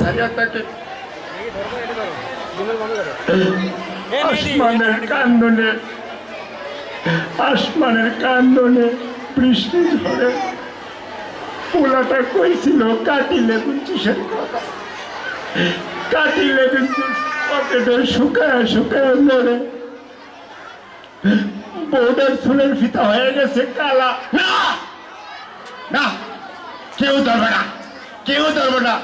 ছাড়িয়া থাকে। আসমানের কান্দনে বৃষ্টি ঝরে পোলাটা কইছিল কাটি লেবুন জুসের কথা। কাটি লেবুন জুস পকেটে শুকায় শুকায় মরে। বউটার চুলের ফিতা হয়ে গেছে কালা। না না, কেউ ধরবে না, কেউ ধরবে না।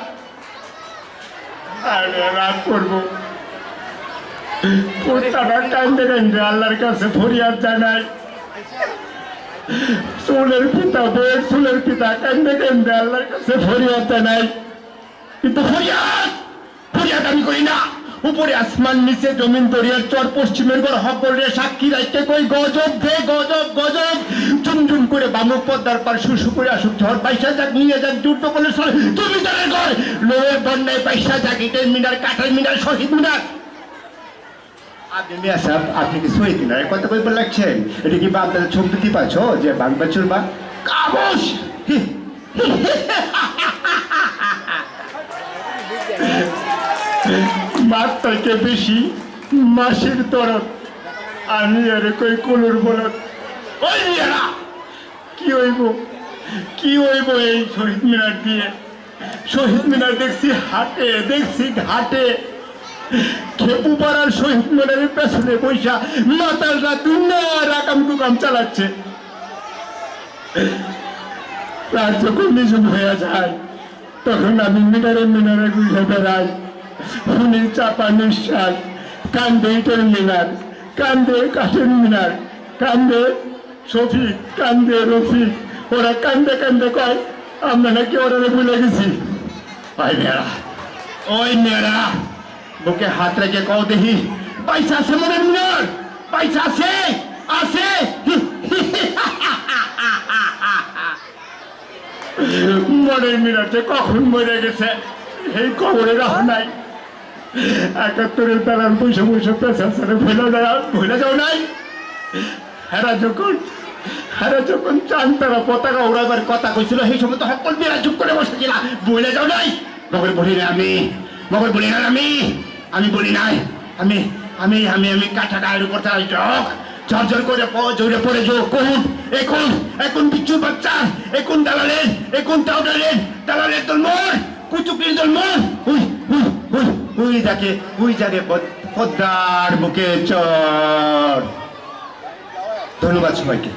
আরে রাগ করবো। পোতাটা কান্দে কান্দে আল্লাহর কাছে ফরিয়াদ জানাই। চুলের পিতা, বউয়ের চুলের পিতা কান্দে কান্দে আল্লাহর কাছে ফরিয়াদ জানাই। কিন্তু ফরিয়াদ ফরিয়াদ আমি করি না। উপরে আসমান, নিচে জমিন, দরিয়ার চর, পশ্চিমের ঘর হকরে সাক্ষী রাখতে কই গজব ভে গজব গজব। ঝুমঝুম করে বামুক পদ্মার পার শুশু করে আসুক ঝড়, বাইশা যাক নিয়ে যাক যুদ্ধ করলে জমিদারের ঘর। লোয়ের বন্যায় বাইশা যাক ইটের মিনার, কাঠের মিনার, শহীদ মিনার। আপনি মিয়া সাহেব, আপনি কি শহীদ মিনারের কথা কই লাগছেন? এটা কি বাপদাদের ছবি দিতে পারছো যে বাংলা চলবা কাবস? মার থেকে বেশি মাসির দরদ। আমি আরে কই কুলুর বলদ। ওই মেয়েরা কি হইব, কি হইব এই শহীদ মিনার দিয়ে? শহীদ মিনার দেখছি হাটে, দেখছি ঘাটে। খেপু পাড়ার শহীদ মিনারের পেছনে পয়সা মাতালরা দুনিয়ার আকাম কুকাম চালাচ্ছে। রাত যখন নিজম হয়ে যায় তখন আমি মিনারে মিনারে ঘুরে বেড়াই। শুনি চাপা নিঃশ্বাস, কান্দে ইটের মিনার, কান্দে কাঠের মিনার, কান্দে শফিক, কান্দে রফিক। ওরা কান্দে কান্দে কয় আমরা নাকি ওরা ভুলে গেছি। ওই মেয়েরা, ওই মেয়েরা বুকে হাত রেখে কও দেখি পয়সা আছে মনের মিনার? পয়সা আছে? আছে? মনের মিনারটা কখন মরে গেছে এই কবরে রাখা নাই। ৭১-এর বেলার পয়সা পয়সা পেশা ছেড়ে ভুলে যাও নাই। হেরা যখন চান তারা পতাকা উড়াবার কথা কইছিল সেই সময় তো সকল মেয়েরা চুপ করে বসেছিল। ভুলে যাও নাই? মগর বলি না আমি, মগর বলি না আমি বলি নাই। আমি আমি আমি আমি কাঠা গায়ের উপর তাই যোগ ঝরঝর করে জোরে পড়ে যোগ কোন এখন এখন বিচ্ছু বাচ্চা, এখন দালালের, এখন দালালের দল মোর, কুচুকির দল মোর। ওই জাগে পদ্মার বুকে চর। ধন্যবাদ সবাইকে।